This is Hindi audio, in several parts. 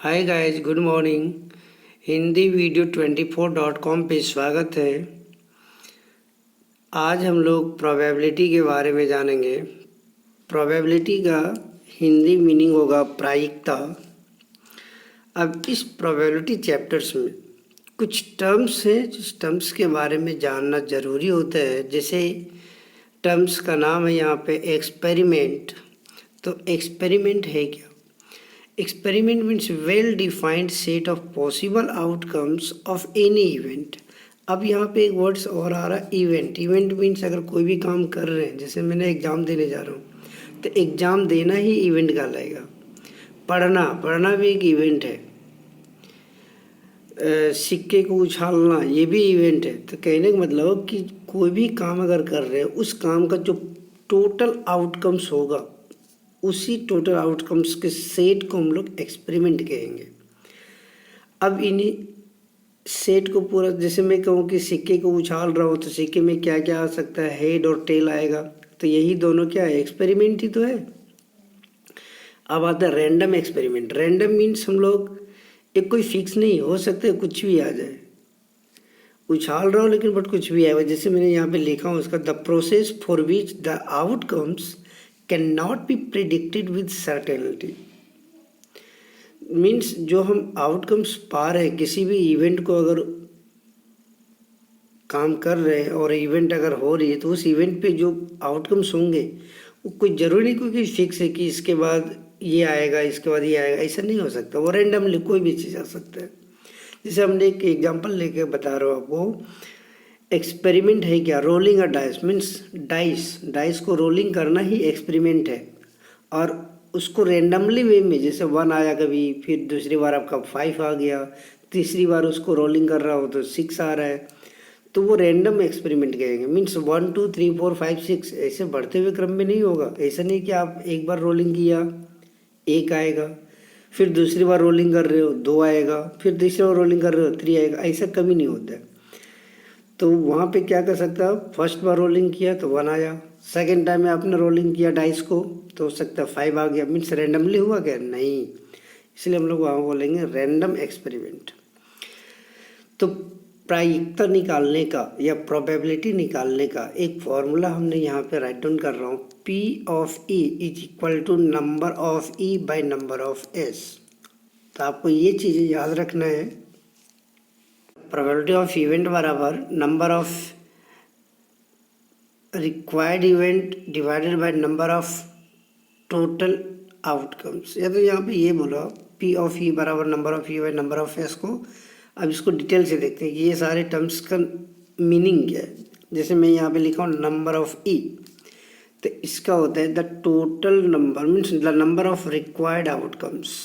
Hi guys, good morning. Hindi video 24.com पे स्वागत है। आज हम लोग प्रोबेबिलिटी के बारे में जानेंगे। प्रोबेबिलिटी का हिंदी मीनिंग होगा प्रायिकता। अब इस प्रोबेबिलिटी चैप्टर्स में कुछ टर्म्स हैं जिस टर्म्स के बारे में जानना ज़रूरी होता है। जैसे टर्म्स का नाम है यहाँ पे एक्सपेरिमेंट। तो एक्सपेरिमेंट है क्या? Experiment means well-defined set of possible outcomes of any event। अब यहाँ पे एक वर्ड्स और आ रहा है इवेंट। इवेंट मीन्स अगर कोई भी काम कर रहे हैं, जैसे मैंने एग्ज़ाम देने जा रहा हूँ तो एग्ज़ाम देना ही इवेंट कहलाएगा। पढ़ना भी एक इवेंट है। सिक्के को उछालना ये भी इवेंट है। तो कहने का मतलब कि कोई भी काम अगर कर रहे हैं, उस काम का जो टोटल आउटकम्स होगा, उसी टोटल आउटकम्स के सेट को हम लोग एक्सपेरिमेंट कहेंगे। अब इन्हीं सेट को पूरा, जैसे मैं कहूँ कि सिक्के को उछाल रहा हूँ तो सिक्के में क्या क्या आ सकता है, हेड और टेल आएगा। तो यही दोनों क्या है, एक्सपेरिमेंट ही तो है। अब आता है रैंडम एक्सपेरिमेंट। रैंडम मीन्स हम लोग एक कोई फिक्स नहीं, हो सकता है कुछ भी आ जाए। उछाल रहा हूँ लेकिन बट कुछ भी आएगा। जैसे मैंने यहाँ पे लिखा हूँ उसका, the process for which the outcomes can not be predicted with certainty. Means जो हम आउटकम्स पा रहे हैं किसी भी इवेंट को, अगर काम कर रहे हैं और इवेंट अगर हो रही है तो उस इवेंट पे जो आउटकम्स होंगे वो कोई ज़रूरी नहीं कोई फिक्स है कि इसके बाद ये आएगा, इसके बाद ये आएगा। ऐसा नहीं हो सकता। वो रैंडमली कोई भी चीज़ आ सकता है। जैसे हमने एक एग्जाम्पल लेके बता रहा हूँ आपको। एक्सपेरिमेंट है क्या? रोलिंग अ डाइस मीन्स डाइस को रोलिंग करना ही एक्सपेरिमेंट है। और उसको रेंडमली वे में, जैसे 1 आया कभी, फिर दूसरी बार आपका 5 आ गया, तीसरी बार उसको रोलिंग कर रहा हो तो 6 आ रहा है, तो वो रैंडम एक्सपेरिमेंट कहेंगे। मीन्स 1 2 3 4 5 6 ऐसे बढ़ते हुए क्रम में नहीं होगा। ऐसा नहीं कि आप एक बार रोलिंग किया 1 आएगा, फिर दूसरी बार रोलिंग कर रहे हो 2 आएगा, फिर तीसरी बार रोलिंग कर रहे हो 3 आएगा। ऐसा कभी नहीं होता है। तो वहाँ पे क्या कर सकता है, फर्स्ट बार रोलिंग किया तो 1 आया, सेकेंड टाइम में आपने रोलिंग किया डाइस को तो हो सकता है 5 आ गया। मीन्स रैंडमली हुआ क्या? नहीं। इसलिए हम लोग वहाँ बोलेंगे रैंडम एक्सपेरिमेंट। तो प्रायिकता निकालने का या प्रोबेबिलिटी निकालने का एक फॉर्मूला हमने यहाँ पे राइट डाउन कर रहा हूँ। P of E is equal to number of E by number of S। तो आपको ये चीज़ें याद रखना है। प्रोबेबिलिटी ऑफ इवेंट बराबर number of required event divided by number of total outcomes. या तो यहाँ पे ये बोलो P ऑफ E बराबर number of E by number of S को। अब इसको डिटेल से देखते हैं कि ये सारे टर्म्स का मीनिंग क्या है। जैसे मैं यहाँ पे लिखा हूँ नंबर ऑफ E, तो इसका होता है the total number means the number of required outcomes.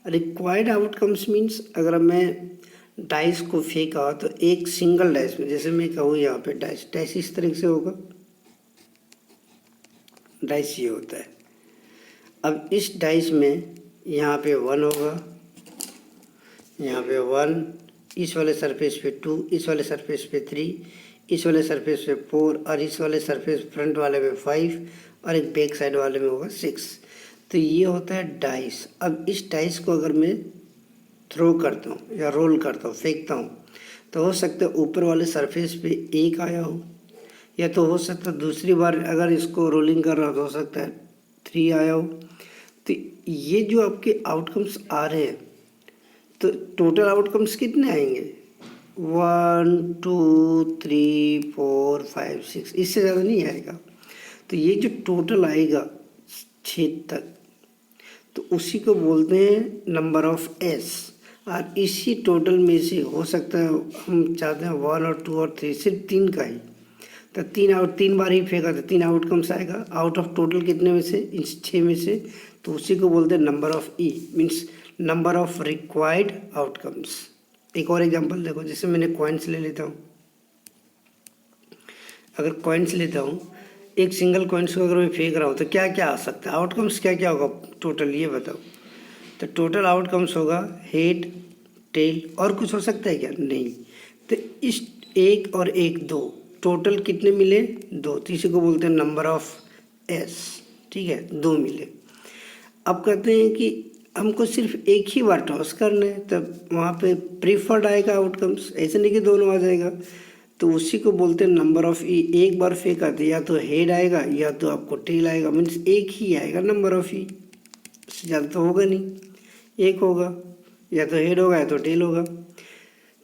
Required outcomes means अगर मैं डाइस को फेंका तो एक सिंगल डाइस में, जैसे मैं कहूँ यहाँ पे डाइस इस तरह से होगा, डाइस ये होता है। अब इस डाइस में यहाँ पे 1 होगा, यहाँ पे 1, इस वाले सरफेस पे 2, इस वाले सरफेस पे 3, इस वाले सरफेस पे 4 और इस वाले सरफेस फ्रंट वाले में 5 और एक बैक साइड वाले में होगा 6। तो ये होता है डाइस। अब इस डाइस को अगर मैं थ्रो करता हूँ या रोल करता हूँ, फेंकता हूँ, तो हो सकता है ऊपर वाले सरफेस पे 1 आया हो, या तो हो सकता है दूसरी बार अगर इसको रोलिंग कर रहा हो तो हो सकता है 3 आया हो। तो ये जो आपके आउटकम्स आ रहे हैं, तो टोटल आउटकम्स कितने आएंगे? 1 2 3 4 5 6, इससे ज़्यादा नहीं आएगा। तो ये जो टोटल आएगा 6 तक, तो उसी को बोलते हैं नंबर ऑफ S। और इसी टोटल में से हो सकता है हम चाहते हैं 1 और 2 और 3, सिर्फ 3 का ही, तो 3 बार ही फेंका तो 3 आउटकम्स आएगा आउट ऑफ टोटल कितने में से, इन 6 में से। तो उसी को बोलते हैं number of E means number of required outcomes. एक और एग्जांपल देखो, जैसे मैंने कॉइन्स ले लेता हूँ। अगर कॉइन्स लेता हूँ, एक सिंगल कॉइन्स को अगर मैं फेंक रहा हूँ तो क्या क्या आ सकता है, आउटकम्स क्या क्या होगा टोटल, ये बताओ। तो टोटल आउटकम्स होगा हेड, टेल, और कुछ हो सकता है क्या? नहीं। तो इस 1 और 1 2 टोटल कितने मिले? 2। तो इसी को बोलते हैं नंबर ऑफ S। ठीक है, 2 मिले। अब कहते हैं कि हमको सिर्फ एक ही बार टॉस करना है, तब वहाँ पे प्रीफर्ड आएगा आउटकम्स, ऐसे नहीं कि दोनों आ जाएगा। तो उसी को बोलते हैं नंबर ऑफ ई। एक बार फेंका तो या तो हेड आएगा या तो आपको टेल आएगा, मीन्स एक ही आएगा नंबर ऑफ ई, ज़्यादा तो होगा नहीं, एक होगा, या तो हेड होगा या तो टेल होगा।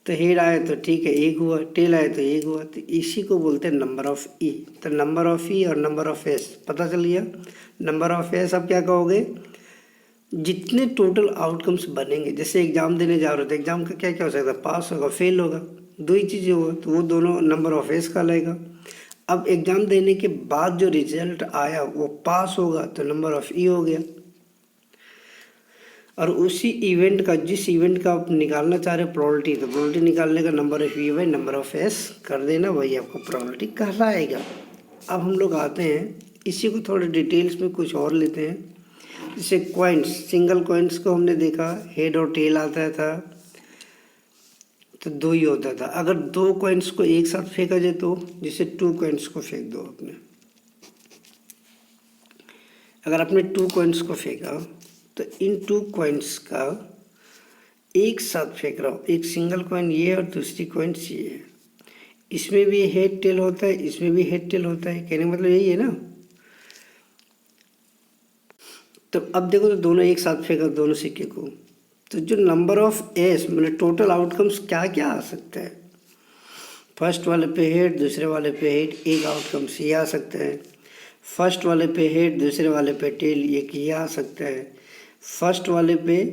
तो हेड आया तो ठीक है, एक हुआ, टेल आया तो एक हुआ, तो इसी को बोलते हैं नंबर ऑफ ई। तो नंबर ऑफ ई और नंबर ऑफ एस पता चल गया। नंबर ऑफ एस आप क्या कहोगे, जितने टोटल आउटकम्स बनेंगे। जैसे एग्जाम देने जा रहे हो तो एग्जाम का क्या क्या हो सकता है, पास होगा, फेल होगा, दो ही चीज़ें होगा, तो वो दोनों नंबर ऑफ एस कहलाएगा। अब एग्जाम देने के बाद जो रिजल्ट आया वो पास होगा तो नंबर ऑफ ई हो गया। और उसी इवेंट का, जिस इवेंट का आप निकालना चाह रहे हो प्रोबेबिलिटी, तो प्रोबेबिलिटी निकालने का number of E by number of S कर देना, वही आपको प्रोबेबिलिटी कहलाएगा। अब हम लोग आते हैं इसी को थोड़े डिटेल्स में कुछ और लेते हैं। जैसे कॉइन्स, सिंगल कॉइन्स को हमने देखा हेड और टेल आता था तो दो ही होता था। अगर दो कॉइन्स को एक साथ फेंका जाए तो, जैसे 2 कॉइन्स को फेंक दो आपने, अगर आपने 2 कॉइन्स को फेंका तो इन 2 कॉइन्स का एक साथ फेंक रहा हूँ, एक सिंगल कॉइन ये है और दूसरी कॉइन्स ये है, इसमें भी हेड टेल होता है, इसमें भी हेड टेल होता है, कहने का मतलब यही है ना। तो अब देखो तो दोनों एक साथ फेंका दोनों सिक्के को, तो जो नंबर ऑफ एस मतलब टोटल आउटकम्स क्या क्या आ सकता है, फर्स्ट वाले पे हेड दूसरे वाले पे हेड, एक आउटकम्स ये आ सकता है। फर्स्ट वाले पे हेड दूसरे वाले पे टेल, एक ये आ सकता है। फर्स्ट वाले पे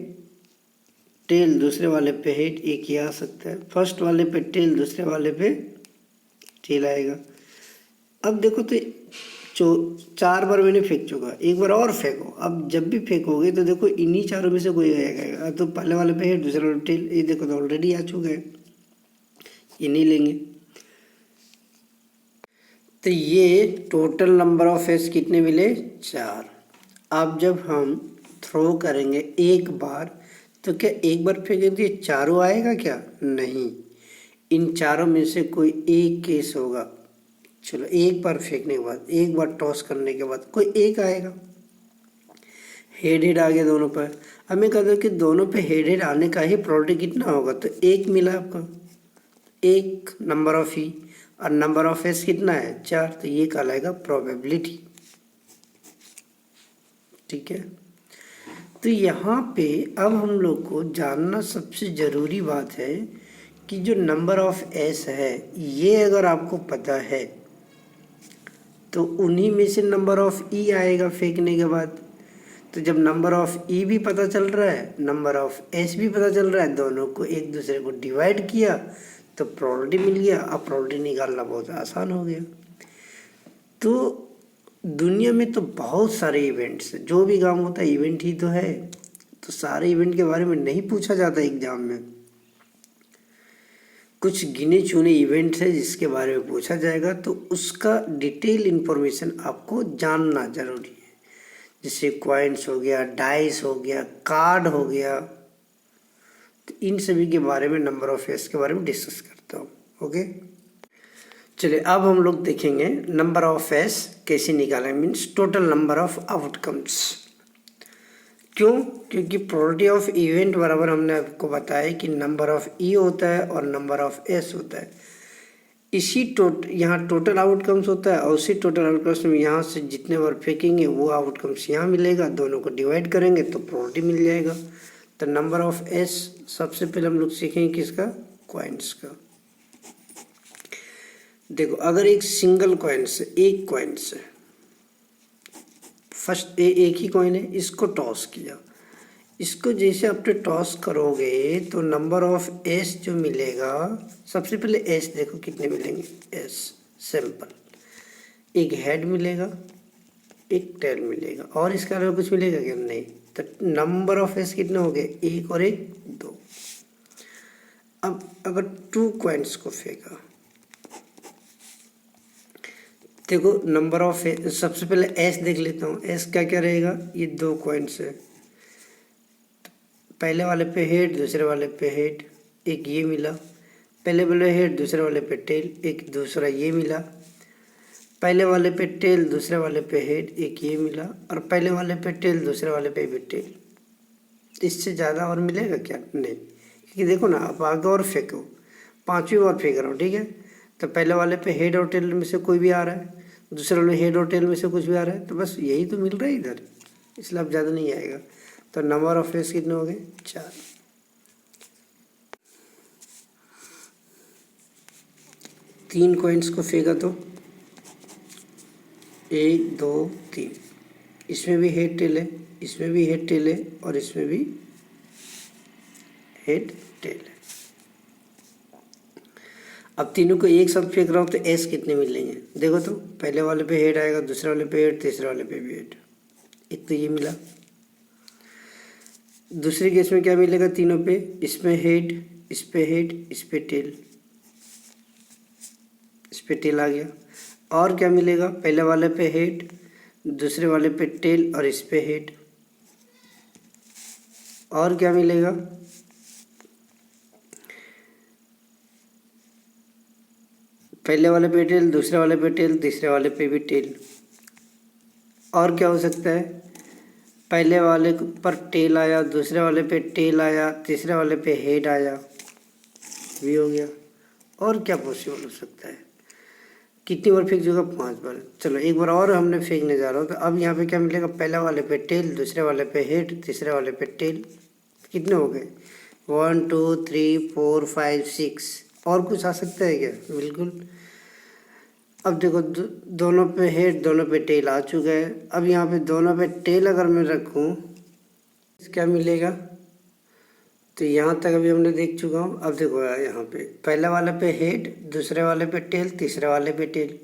टेल दूसरे वाले पे हेड, एक ये आ सकता है। फर्स्ट वाले पे टेल दूसरे वाले पे टेल आएगा। अब देखो तो 4 बार मैंने फेंक चुका, एक बार और फेंको। अब जब भी फेंकोगे तो देखो इन्हीं चारों में से कोई आएगा, तो पहले वाले पे हेड दूसरे वाले पे टेल, ये देखो तो ऑलरेडी आ चुका है, ये नहीं लेंगे। तो ये टोटल नंबर ऑफ एस कितने मिले, 4। अब जब हम थ्रो करेंगे एक बार, तो क्या एक बार फेंकेंगे तो ये चारों आएगा क्या, नहीं, इन चारों में से कोई एक केस होगा। चलो एक बार फेंकने के बाद, एक बार टॉस करने के बाद कोई एक आएगा, हेड हेड आ गया दोनों पर। अब मैं कहता हूँ कि दोनों पे हेड हेड आने का ही प्रोबेबिलिटी कितना होगा, तो एक मिला आपका, एक नंबर ऑफ ई, और नंबर ऑफ एस कितना है, 4, तो ये कहलाएगा प्रोबेबिलिटी। ठीक है, तो यहाँ पे अब हम लोग को जानना सबसे ज़रूरी बात है कि जो नंबर ऑफ एस है ये अगर आपको पता है तो उन्हीं में से नंबर ऑफ ई आएगा फेंकने के बाद। तो जब नंबर ऑफ ई भी पता चल रहा है, नंबर ऑफ एस भी पता चल रहा है, दोनों को एक दूसरे को डिवाइड किया तो प्रोबेबिलिटी मिल गया। अब प्रोबेबिलिटी निकालना बहुत आसान हो गया। तो दुनिया में तो बहुत सारे इवेंट्स, जो भी काम होता है इवेंट ही तो है, तो सारे इवेंट के बारे में नहीं पूछा जाता एग्जाम में, कुछ गिने चुने इवेंट्स है जिसके बारे में पूछा जाएगा, तो उसका डिटेल इन्फॉर्मेशन आपको जानना जरूरी है। जैसे कॉइन्स हो गया, डाइस हो गया, कार्ड हो गया, तो इन सभी के बारे में, नंबर ऑफ एस के बारे में डिस्कस करता हूँ। ओके, चलिए अब हम लोग देखेंगे नंबर ऑफ एस कैसे निकालें, means total number of outcomes. क्यों, क्योंकि प्रोबेबिलिटी ऑफ इवेंट बराबर हमने आपको बताया कि नंबर ऑफ ई होता है और नंबर ऑफ एस होता है। इसी यहाँ टोटल आउटकम्स होता है, और उसी टोटल आउटकम्स में यहाँ से जितने बार फेंकेंगे वो आउटकम्स यहाँ मिलेगा, दोनों को डिवाइड करेंगे तो प्रोबेबिलिटी मिल जाएगा। तो नंबर ऑफ एस सबसे पहले हम लोग सीखेंगे किसका, कॉइन्स का। देखो अगर एक सिंगल कॉइन से, एक कॉइन से फर्स्ट एक ही कॉइन है, इसको टॉस किया, इसको जैसे आपने टॉस करोगे तो नंबर ऑफ एस जो मिलेगा, सबसे पहले एस देखो कितने मिलेंगे, एस सिंपल, एक हेड मिलेगा, एक टेल मिलेगा, और इसके अलावा कुछ मिलेगा क्या, नहीं। तो नंबर ऑफ एस कितने हो गए, एक और एक, 2। अब अगर 2 कॉइन्स को फेंका, देखो नंबर ऑफ सबसे पहले एस देख लेता हूँ, एस क्या क्या रहेगा, ये 2 कॉइन्स है, पहले वाले पे हेड दूसरे वाले पे हेड, एक ये मिला, पहले वाले हेड दूसरे वाले पे टेल, एक दूसरा ये मिला, पहले वाले पे टेल दूसरे वाले पे हेड, एक ये मिला, और पहले वाले पे टेल दूसरे वाले पे भी टेल, इससे ज़्यादा और मिलेगा क्या? नहीं, क्योंकि देखो ना, आप आगे और फेंको, 5वीं बार फेंक रहा हूँ, ठीक है। तो पहले वाले पे हेड और टेल में से कोई भी आ रहा है, दूसरे वाले हेड और टेल में से कुछ भी आ रहा है, तो बस यही तो मिल रहा है इधर, इसलिए अब ज़्यादा नहीं आएगा। तो नंबर ऑफ फेस कितने हो गए? 4। 3 कॉइन्स को फेंका तो 1 2 3, इसमें भी हेड टेल है, इसमें भी हेड टेल है, और इसमें भी हेड टेल है। अब तीनों को एक साथ फेंक रहा हूँ तो एस कितने मिलेंगे? देखो तो, पहले वाले पे हेड आएगा, दूसरे वाले पे हेड, तीसरे वाले पे भी हेड। एक तो ये मिला। दूसरे केस में क्या मिलेगा? तीनों पे, इसमें हेड, इस पे हेड, इस पे टेल, इस पे टेल आ गया। और क्या मिलेगा? पहले वाले पे हेड, दूसरे वाले पे टेल, और इस पे हेड। और क्या मिलेगा? पहले वाले पे टेल, दूसरे वाले पे टेल, तीसरे वाले पे भी टेल। और क्या हो सकता है? पहले वाले पर टेल आया, दूसरे वाले पे टेल आया, तीसरे वाले पे हेड आया, भी हो गया। और क्या पॉसिबल हो सकता है? कितनी बार फेंक चुका? 5 बार। चलो एक बार और हमने फेंकने जा रहा हूँ। तो अब यहाँ पे क्या मिलेगा? पहले वाले पे टेल, दूसरे वाले पे हेड, तीसरे वाले पे टेल। कितने हो गए? 1 2 3 4 5 6। और कुछ आ सकता है क्या? बिल्कुल। अब देखो, दोनों पे हेड, दोनों पे टेल आ चुका है। अब यहाँ पे दोनों पे टेल अगर मैं रखूँ, क्या मिलेगा? तो यहाँ तक अभी हमने देख चुका हूँ। अब देखो यहाँ पे पहले वाले पे हेड, दूसरे वाले पे टेल, तीसरे वाले पे टेल।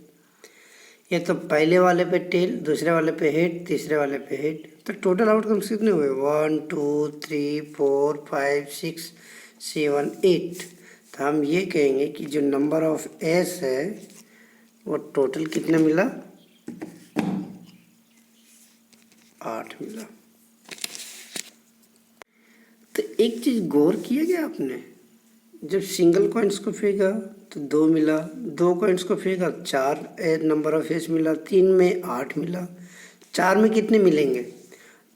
ये तो पहले वाले पे टेल, दूसरे वाले पे हेड, तीसरे वाले पे हेड। तो टोटल आउटकम्स कितने हुए? 1 2 3 4 5 6 7 8। तो हम ये कहेंगे कि जो नंबर ऑफ एस है वो टोटल कितना मिला? 8 मिला। तो एक चीज़ गौर किया गया आपने, जब सिंगल कॉइन्स को फेंका तो 2 मिला, 2 कॉइन्स को फेंका 4 नंबर ऑफ एस मिला, 3 में 8 मिला, 4 में कितने मिलेंगे?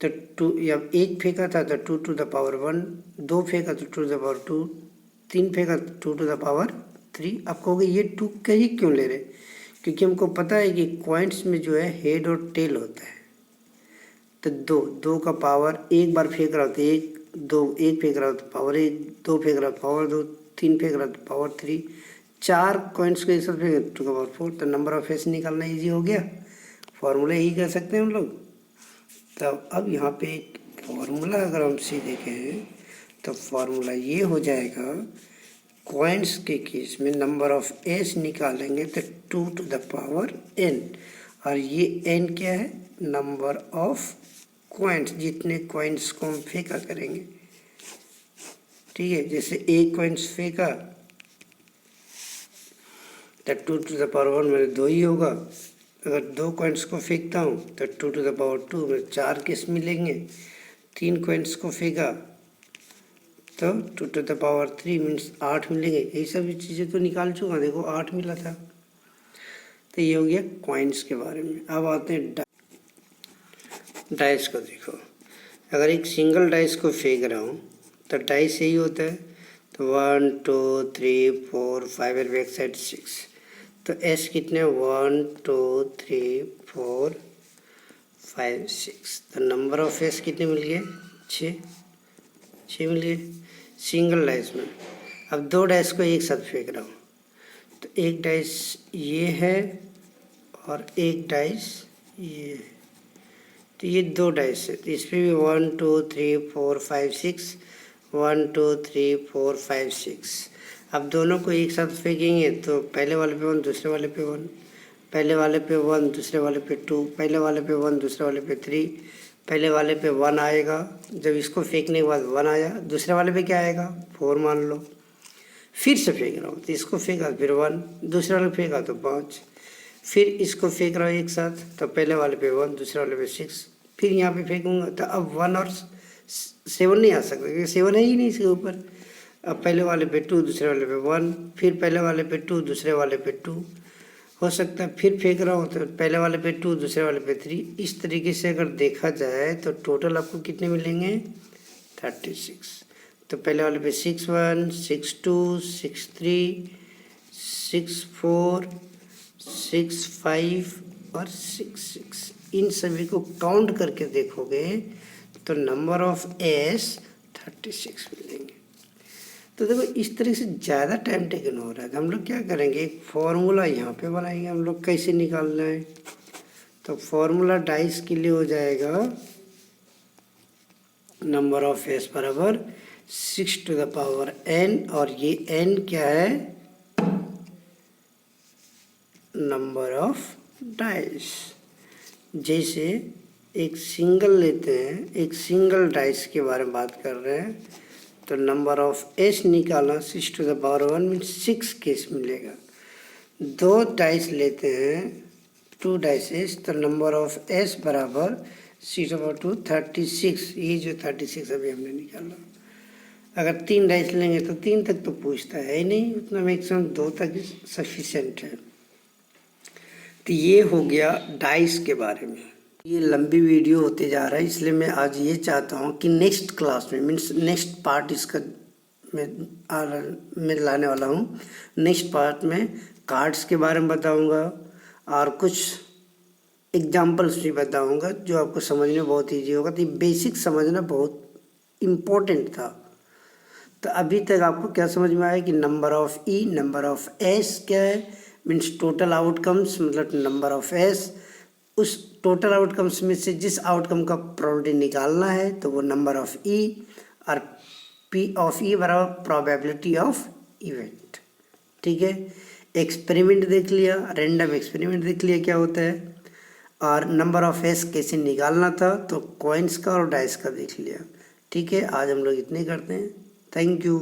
तो 2, या 1 फेंका था तो 2 टू द पावर 1, 2 फेंका तो 2 टू द पावर 2, 3 फेंका तो 2 टू द पावर 3। आप कहोगे ये 2 का ही क्यों ले रहे? क्योंकि हमको पता है कि कॉइन्स में जो है हेड और टेल होता है। तो 2 का पावर, एक बार फेंक रहा हो तो 1 2, 1 फेंक रहा हो तो पावर 1, 2 फेंक रहा हो तो पावर 2, 3 फेंक रहा हो तो पावर 3, 4 कॉइन्स को एक साथ फेंक 2 का पावर 4। तो नंबर ऑफ फेस निकालना ईजी हो गया। फॉर्मूला यही कह सकते हैं हम लोग। तब अब यहाँ पे एक फॉर्मूला अगर हम सी देखें तो फॉर्मूला ये हो जाएगा, कॉइन्स के केस में नंबर ऑफ एस निकालेंगे तो 2 टू द पावर n, और ये n क्या है? नंबर ऑफ कॉइन्स, जितने कॉइन्स को हम फेंका करेंगे। ठीक है, जैसे एक कॉइन्स फेंका तो 2 टू द पावर 1 मेरे 2 ही होगा। अगर 2 कॉइन्स को फेंकता हूँ तो 2 टू द पावर 2 में 4 केस मिलेंगे। 3 कॉइन्स को फेंका तो 2 टू द पावर 3 मीन्स 8 मिलेंगे। यही सब चीज़ें तो निकाल चुका, देखो 8 मिला था। तो ये हो गया कॉइन्स के बारे में। अब आते हैं डाइस को। देखो, अगर एक सिंगल डाइस को फेंक रहा हूँ तो डाइस यही होता है। तो 1 2 3 4 5 और बैक साइड 6। तो एस कितने? 1 2 3 4 5 6। तो नंबर ऑफ एस कितने मिल गए? 6 मिल गए सिंगल डाइस में। अब 2 डाइस को एक साथ फेंक रहा हूँ तो एक डाइस ये है और एक डाइस ये है। तो ये 2 डाइस है, तो इस पर भी 1 2 3 4 5 6, 1 2 3 4 5 6। अब दोनों को एक साथ फेंकेंगे तो पहले वाले पे 1, दूसरे वाले पे 1, पहले वाले पे 1, दूसरे वाले पे 2, पहले वाले पे 1, दूसरे वाले पे 3, पहले वाले पे 1 आएगा। जब इसको फेंकने के बाद 1 आया, दूसरे वाले पे क्या आएगा? 4 मान लो। फिर से फेंक रहा हूँ तो इसको फेंका फिर 1, दूसरे वाले फेंका तो 5, फिर इसको फेंक रहा हूँ एक साथ तो पहले वाले पे 1, दूसरे वाले पे 6, फिर यहाँ पे फेंकूँगा तो अब 1 और 7 नहीं आ सकता क्योंकि 7 है ही नहीं इसके ऊपर। अब पहले वाले पे 2, दूसरे वाले पे 1, फिर पहले वाले पे 2, दूसरे वाले पे 2 हो सकता है। फिर फेंक रहा हूँ तो पहले वाले पे 2, दूसरे वाले पे 3। इस तरीके से अगर देखा जाए तो टोटल आपको कितने मिलेंगे? 36। तो पहले वाले पे 6 1 6 2 6 3 6 4 6 5 और 6 6, इन सभी को काउंट करके देखोगे तो नंबर ऑफ एस 36 मिलेंगे। तो देखो इस तरह से ज़्यादा टाइम टेकन हो रहा है, तो हम लोग क्या करेंगे, एक फॉर्मूला यहाँ पे बनाएंगे हम लोग कैसे निकालना है। तो फॉर्मूला डाइस के लिए हो जाएगा नंबर ऑफ एस बराबर 6 टू द पावर n, और ये n क्या है, नंबर ऑफ डाइस। जैसे एक सिंगल लेते हैं, एक सिंगल डाइस के बारे में बात कर रहे हैं, तो नंबर ऑफ एस निकालना 6 to the power 1 mean 6 case मिलेगा। दो डाइस लेते हैं, 2 डाइसेस, तो नंबर ऑफ एस बराबर 6/2 36, ये जो 36 अभी हमने निकाला। अगर 3 डाइस लेंगे तो 3 तक तो पूछता है ही नहीं, उतना मैक्सिमम 2 तक सफिशेंट है। तो ये हो गया डाइस के बारे में। ये लंबी वीडियो होते जा रहा है, इसलिए मैं आज ये चाहता हूँ कि नेक्स्ट क्लास में मीन्स नेक्स्ट पार्ट इसका मैं लाने वाला हूँ। नेक्स्ट पार्ट में कार्ड्स के बारे में बताऊँगा और कुछ एग्जाम्पल्स भी बताऊँगा जो आपको समझने में बहुत ईजी होगा। तो ये बेसिक समझना बहुत इम्पोर्टेंट था। तो अभी तक आपको क्या समझ में आया कि number of E, number of S क्या है, मीन्स टोटल आउटकम्स, मतलब नंबर ऑफ एस, उस टोटल आउटकम्स में से जिस आउटकम का प्रोबेबिलिटी निकालना है तो वो नंबर ऑफ ई, और पी ऑफ ई बराबर प्रोबेबिलिटी ऑफ इवेंट। ठीक है, एक्सपेरिमेंट देख लिया, रैंडम एक्सपेरिमेंट देख लिया क्या होता है, और नंबर ऑफ एस कैसे निकालना था तो कॉइन्स का और डाइस का देख लिया। ठीक है, आज हम लोग इतने करते हैं। Thank you.